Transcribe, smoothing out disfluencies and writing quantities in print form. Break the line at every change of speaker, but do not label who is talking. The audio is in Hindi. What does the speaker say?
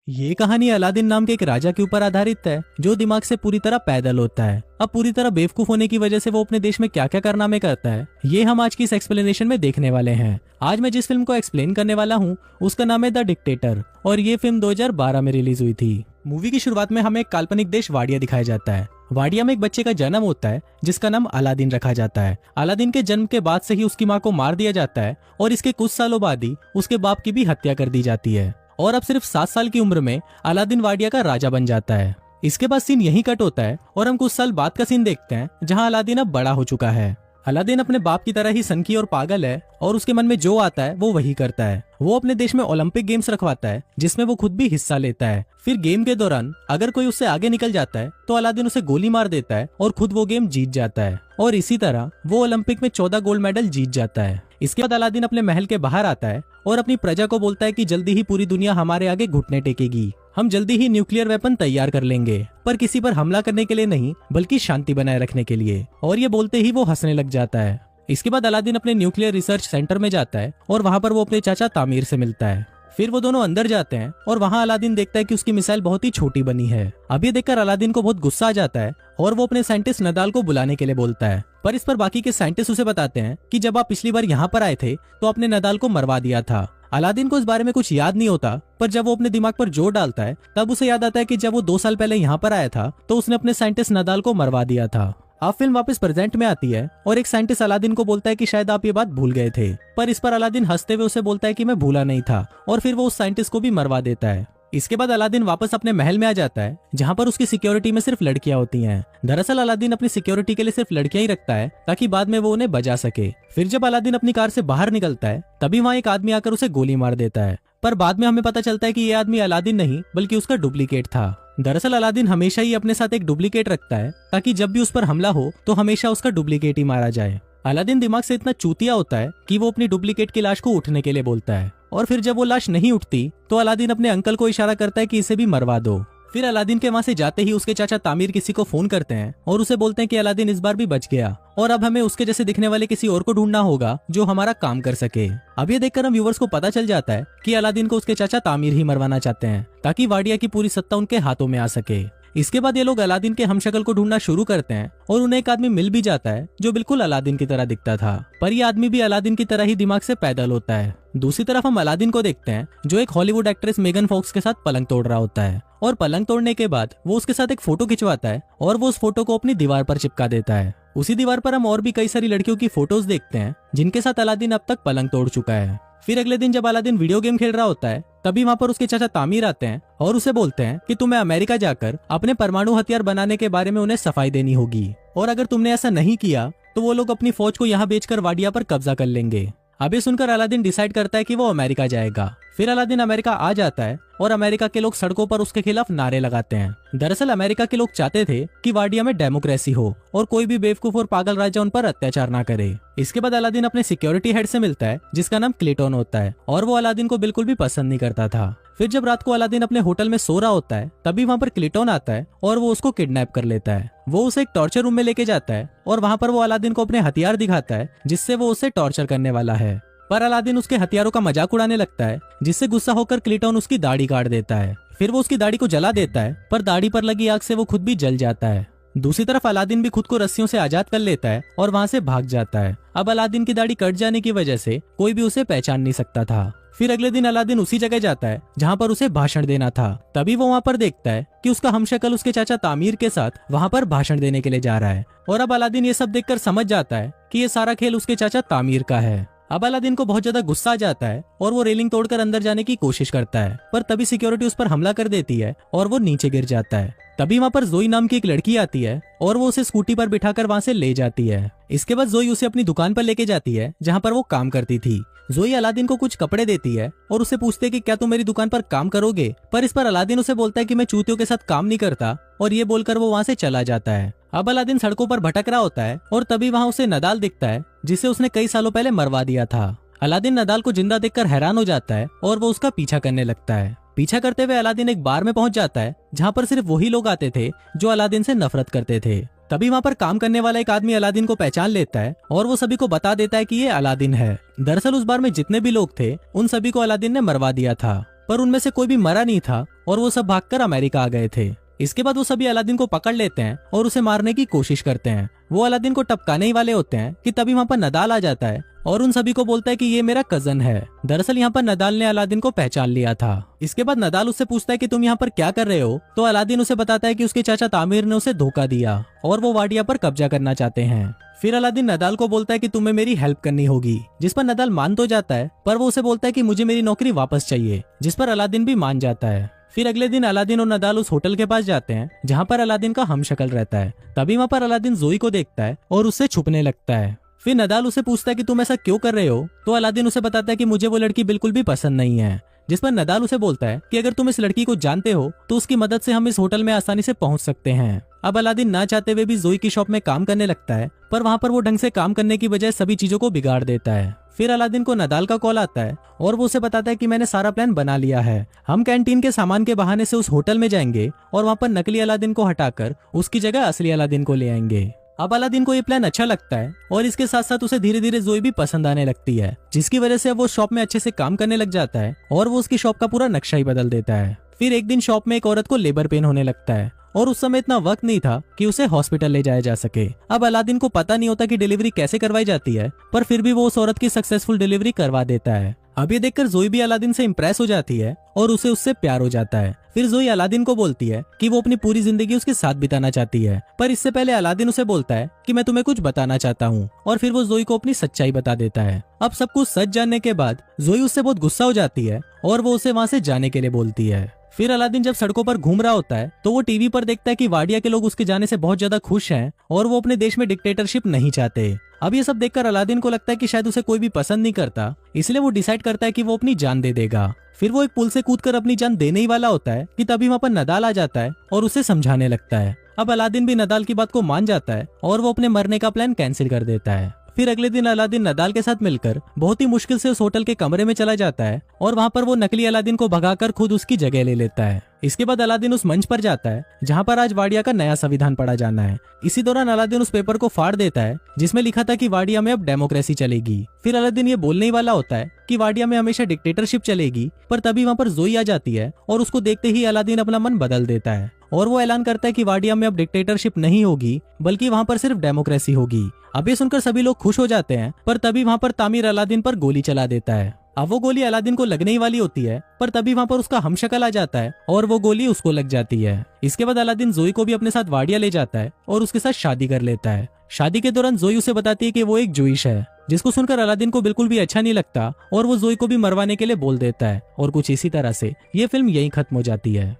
ये कहानी अलादीन नाम के एक राजा के ऊपर आधारित है जो दिमाग से पूरी तरह पैदल होता है। अब पूरी तरह बेवकूफ होने की वजह से वो अपने देश में क्या क्या कारनामे करता है ये हम आज की इस एक्सप्लेनेशन में देखने वाले हैं। आज मैं जिस फिल्म को एक्सप्लेन करने वाला हूँ उसका नाम है द डिक्टेटर और ये फिल्म 2012 में रिलीज हुई थी। मूवी की शुरुआत में हमें एक काल्पनिक देश वाडिया दिखाया जाता है। वाडिया में एक बच्चे का जन्म होता है जिसका नाम अलादीन रखा जाता है। अलादीन के जन्म के बाद से ही उसकी माँ को मार दिया जाता है और इसके कुछ सालों बाद ही उसके बाप की भी हत्या कर दी जाती है और अब सिर्फ 7 साल की उम्र में अलादीन वाडिया का राजा बन जाता है। इसके बाद सीन यहीं कट होता है और हम कुछ साल बाद का सीन देखते हैं जहां अलादीन अब बड़ा हो चुका है। अलादीन अपने बाप की तरह ही सनकी और पागल है और उसके मन में जो आता है वो वही करता है। वो अपने देश में ओलंपिक गेम्स रखवाता है जिसमें वो खुद भी हिस्सा लेता है। फिर गेम के दौरान अगर कोई उससे आगे निकल जाता है तो अलादीन उसे गोली मार देता है और खुद वो गेम जीत जाता है और इसी तरह वो ओलंपिक में 14 गोल्ड मेडल जीत जाता है। इसके बाद अलादीन अपने महल के बाहर आता है और अपनी प्रजा को बोलता है कि जल्दी ही पूरी दुनिया हमारे आगे घुटने टेकेगी। हम जल्दी ही न्यूक्लियर वेपन तैयार कर लेंगे, पर किसी पर हमला करने के लिए नहीं बल्कि शांति बनाए रखने के लिए। और ये बोलते ही वो हंसने लग जाता है। इसके बाद अलादीन अपने न्यूक्लियर रिसर्च सेंटर में जाता है और वहाँ पर वो अपने चाचा तामीर से मिलता है। फिर वो दोनों अंदर जाते हैं और वहाँ अलादीन देखता है कि उसकी मिसाइल बहुत ही छोटी बनी है। अब ये देखकर अलादीन को बहुत गुस्सा आ जाता है और वो अपने साइंटिस्ट नदाल को बुलाने के लिए बोलता है। पर इस पर बाकी के साइंटिस्ट उसे बताते हैं कि जब आप पिछली बार यहाँ पर आए थे तो आपने नदाल को मरवा दिया था। अलादीन को इस बारे में कुछ याद नहीं होता, पर जब वो अपने दिमाग पर जोर डालता है तब उसे याद आता है कि जब वो 2 साल पहले यहाँ पर आया था तो उसने अपने साइंटिस्ट नदाल को मरवा दिया था। अब फिल्म वापस प्रेजेंट में आती है और एक साइंटिस्ट अलादीन को बोलता है कि शायद आप ये बात भूल गए थे, पर इस पर अलादीन हंसते हुए उसे बोलता है कि मैं भूला नहीं था और फिर वो उस साइंटिस्ट को भी मरवा देता है। इसके बाद अलादीन वापस अपने महल में आ जाता है जहाँ पर उसकी सिक्योरिटी में सिर्फ लड़कियां होती हैं। दरअसल अलादीन अपनी सिक्योरिटी के लिए सिर्फ लड़कियां ही रखता है ताकि बाद में वो उन्हें बजा सके। फिर जब अलादीन अपनी कार से बाहर निकलता है तभी वहाँ एक आदमी आकर उसे गोली मार देता है, पर बाद में हमें पता चलता है कि ये आदमी अलादीन नहीं बल्कि उसका डुप्लीकेट था। दरअसल अलादीन हमेशा ही अपने साथ एक डुप्लीकेट रखता है ताकि जब भी उस पर हमला हो तो हमेशा उसका डुप्लीकेट ही मारा जाए। अलादीन दिमाग से इतना चूतिया होता है कि वो अपनी डुप्लीकेट की लाश को उठने के लिए बोलता है और फिर जब वो लाश नहीं उठती तो अलादीन अपने अंकल को इशारा करता है कि इसे भी मरवा दो। फिर अलादीन के वहां से जाते ही उसके चाचा तामीर किसी को फोन करते हैं और उसे बोलते हैं कि अलादीन इस बार भी बच गया और अब हमें उसके जैसे दिखने वाले किसी और को ढूंढना होगा जो हमारा काम कर सके। अब ये देखकर हम व्यूवर्स को पता चल जाता है कि अलादीन को उसके चाचा तामीर ही मरवाना चाहते हैं ताकि वाडिया की पूरी सत्ता उनके हाथों में आ सके। इसके बाद ये लोग अलादीन के हमशक्ल को ढूंढना शुरू करते हैं और उन्हें एक आदमी मिल भी जाता है जो बिल्कुल अलादीन की तरह दिखता था, पर यह आदमी भी अलादीन की तरह ही दिमाग से पैदल होता है। दूसरी तरफ हम अलादीन को देखते हैं जो एक हॉलीवुड एक्ट्रेस मेगन फॉक्स के साथ पलंग तोड़ रहा होता है और पलंग तोड़ने के बाद वो उसके साथ एक फोटो खिंचवाता है और वो उस फोटो को अपनी दीवार पर चिपका देता है। उसी दीवार पर हम और भी कई सारी लड़कियों की फोटोज देखते हैं जिनके साथ अलादीन अब तक पलंग तोड़ चुका है। फिर अगले दिन जब अलादीन वीडियो गेम खेल रहा होता है तभी वहाँ पर उसके चाचा तामीर आते हैं और उसे बोलते हैं कि तुम्हें अमेरिका जाकर अपने परमाणु हथियार बनाने के बारे में उन्हें सफाई देनी होगी और अगर तुमने ऐसा नहीं किया तो वो लोग अपनी फौज को यहाँ बेचकर वाडिया पर कब्जा कर लेंगे। अब ये सुनकर अलादीन डिसाइड करता है कि वो अमेरिका जाएगा। फिर अलादीन अमेरिका आ जाता है और अमेरिका के लोग सड़कों पर उसके खिलाफ नारे लगाते हैं। दरअसल अमेरिका के लोग चाहते थे कि वाडिया में डेमोक्रेसी हो और कोई भी बेवकूफ और पागल राजा उन पर अत्याचार ना करे। इसके बाद अलादीन अपने सिक्योरिटी हेड से मिलता है जिसका नाम क्लेटन होता है और वो अलादीन को बिल्कुल भी पसंद नहीं करता था। फिर जब रात को अलादीन अपने होटल में सो रहा होता है तभी वहाँ पर क्लेटन आता है और वो उसको किडनैप कर लेता है। वो उसे एक टॉर्चर रूम में लेके जाता है और वहाँ पर वो अलादीन को अपने हथियार दिखाता है जिससे वो उसे टॉर्चर करने वाला है, पर अलादीन उसके हथियारों का मजाक उड़ाने लगता है जिससे गुस्सा होकर क्लेटन उसकी दाढ़ी काट देता है। फिर वो उसकी दाढ़ी को जला देता है, पर दाढ़ी पर लगी आग से वो खुद भी जल जाता है। दूसरी तरफ अलादीन भी खुद को रस्सियों से आजाद कर लेता है और वहाँ से भाग जाता है। अब अलादीन की दाढ़ी कट जाने की वजह से कोई भी उसे पहचान नहीं सकता था। फिर अगले दिन अलादीन उसी जगह जाता है जहाँ पर उसे भाषण देना था। तभी वो वहाँ पर देखता है कि उसका हमशक्ल उसके चाचा तामीर के साथ वहाँ पर भाषण देने के लिए जा रहा है और अब अलादीन ये सब देखकर समझ जाता है कि ये सारा खेल उसके चाचा तामीर का है। अब अलादीन को बहुत ज्यादा गुस्सा आ जाता है और वो रेलिंग तोड़कर अंदर जाने की कोशिश करता है, पर तभी सिक्योरिटी उस पर हमला कर देती है और वो नीचे गिर जाता है। तभी वहाँ पर जोई नाम की एक लड़की आती है और वो उसे स्कूटी पर बिठाकर वहाँ से ले जाती है। इसके बाद जोई उसे अपनी दुकान पर लेके जाती है जहाँ पर वो काम करती थी। जोई अलादीन को कुछ कपड़े देती है और उसे पूछते है कि क्या तुम मेरी दुकान पर काम करोगे, पर इस पर अलादीन उसे बोलता है कि मैं चूतियों के साथ काम नहीं करता और ये बोलकर वो वहाँ से चला जाता है। अब अलादीन सड़कों पर भटक रहा होता है और तभी वहाँ उसे नदाल दिखता है जिसे उसने कई सालों पहले मरवा दिया था। अलादीन नदाल को जिंदा देखकर हैरान हो जाता है और वो उसका पीछा करने लगता है। पीछा करते हुए अलादीन एक बार में पहुंच जाता है जहाँ पर सिर्फ वही लोग आते थे जो अलादीन से नफरत करते थे। तभी वहाँ पर काम करने वाला एक आदमी अलादीन को पहचान लेता है और वो सभी को बता देता है कि ये अलादीन है। दरअसल उस बार में जितने भी लोग थे उन सभी को अलादीन ने मरवा दिया था। पर उनमें से कोई भी मरा नहीं था और वो सब भागकर अमेरिका आ गए थे। इसके बाद वो सभी अलादीन को पकड़ लेते हैं और उसे मारने की कोशिश करते हैं। वो अलादीन को टपकाने ही वाले होते हैं कि तभी वहाँ पर नदाल आ जाता है और उन सभी को बोलता है कि ये मेरा कजन है। दरअसल यहाँ पर नदाल ने अलादीन को पहचान लिया था। इसके बाद नदाल उससे पूछता है कि तुम यहाँ पर क्या कर रहे हो, तो अलादीन उसे बताता है कि उसके चाचा तामिर ने उसे धोखा दिया और वो वाडिया पर कब्जा करना चाहते हैं। फिर अलादीन नदाल को बोलता है कि तुम्हें मेरी हेल्प करनी होगी, जिस पर नदाल मान तो जाता है, पर वो उसे बोलता है कि मुझे मेरी नौकरी वापस चाहिए, जिस पर अलादीन भी मान जाता है। फिर अगले दिन अलादीन और नदाल उस होटल के पास जाते हैं जहाँ पर अलादीन का हमशक्ल रहता है। तभी वहाँ पर अलादीन जोई को देखता है और उससे छुपने लगता है। फिर नदाल उसे पूछता है कि तुम ऐसा क्यों कर रहे हो, तो अलादीन उसे बताता है कि मुझे वो लड़की बिल्कुल भी पसंद नहीं है, जिस पर नदाल उसे बोलता है कि अगर तुम इस लड़की को जानते हो तो उसकी मदद से हम इस होटल में आसानी से पहुंच सकते हैं। अब अलादीन ना चाहते हुए भी जोई की शॉप में काम करने लगता है, पर वहाँ पर वो ढंग से काम करने की बजाय सभी चीजों को बिगाड़ देता है। फिर अलादीन को नदाल का कॉल आता है और वो उसे बताता है कि मैंने सारा प्लान बना लिया है, हम कैंटीन के सामान के बहाने से उस होटल में जाएंगे और वहाँ पर नकली अलादीन को हटाकर उसकी जगह असली अलादीन को ले आएंगे। अब अलादीन को ये प्लान अच्छा लगता है और इसके साथ साथ उसे धीरे धीरे जोई भी पसंद आने लगती है, जिसकी वजह से वो शॉप में अच्छे से काम करने लग जाता है और वो उसकी शॉप का पूरा नक्शा ही बदल देता है। फिर एक दिन शॉप में एक औरत को लेबर पेन होने लगता है और उस समय इतना वक्त नहीं था कि उसे हॉस्पिटल ले जाया जा सके। अब अलादीन को पता नहीं होता कि डिलीवरी कैसे करवाई जाती है, पर फिर भी वो उस औरत की सक्सेसफुल डिलीवरी करवा देता है। अब ये देखकर जोई भी अलादीन से इम्प्रेस हो जाती है और उसे उससे प्यार हो जाता है। फिर जोई अलादीन को बोलती है कि वो अपनी पूरी जिंदगी उसके साथ बिताना चाहती है, पर इससे पहले अलादीन उसे बोलता है कि मैं तुम्हें कुछ बताना चाहता हूँ, और फिर वो जोई को अपनी सच्चाई बता देता है। अब सब कुछ सच जानने के बाद जोई उससे बहुत गुस्सा हो जाती है और वो उसे वहाँ से जाने के लिए बोलती है। फिर अलादीन जब सड़कों पर घूम रहा होता है तो वो टीवी पर देखता है कि वाडिया के लोग उसके जाने से बहुत ज्यादा खुश हैं और वो अपने देश में डिक्टेटरशिप नहीं चाहते। अब ये सब देखकर अलादीन को लगता है कि शायद उसे कोई भी पसंद नहीं करता, इसलिए वो डिसाइड करता है कि वो अपनी जान दे देगा। फिर वो एक पुल से कूदकर अपनी जान देने ही वाला होता है कि तभी वहाँ पर नदाल आ जाता है और उसे समझाने लगता है। अब अलादीन भी नदाल की बात को मान जाता है और वो अपने मरने का प्लान कैंसिल कर देता है। फिर अगले दिन अलादीन नदाल के साथ मिलकर बहुत ही मुश्किल से उस होटल के कमरे में चला जाता है और वहाँ पर वो नकली अलादीन को भगाकर खुद उसकी जगह ले लेता है। इसके बाद अलादीन उस मंच पर जाता है जहाँ पर आज वाडिया का नया संविधान पढ़ा जाना है। इसी दौरान अलादीन उस पेपर को फाड़ देता है जिसमें लिखा था कि वाडिया में अब डेमोक्रेसी चलेगी। फिर अलादीन ये बोलने ही वाला होता है कि वाडिया में हमेशा डिक्टेटरशिप चलेगी, पर तभी वहाँ पर जोई आ जाती है और उसको देखते ही अलादीन अपना मन बदल देता है और वो ऐलान करता है कि वाडिया में अब डिक्टेटरशिप नहीं होगी, बल्कि वहाँ पर सिर्फ डेमोक्रेसी होगी। अब ये सुनकर सभी लोग खुश हो जाते हैं, पर तभी वहाँ पर तामिर अलादीन पर गोली चला देता है। अब वो गोली अलादीन को लगने ही वाली होती है, पर तभी वहाँ पर उसका हमशक्ल आ जाता है और वो गोली उसको लग जाती है। इसके बाद अलादीन जोई को भी अपने साथ वाडिया ले जाता है और उसके साथ शादी कर लेता है। शादी के दौरान जोई उसे बताती है कि वो एक जूइश है, जिसको सुनकर अलादीन को बिल्कुल भी अच्छा नहीं लगता और वो जोई को भी मरवाने के लिए बोल देता है। और कुछ इसी तरह से ये फिल्म यहीं खत्म हो जाती है।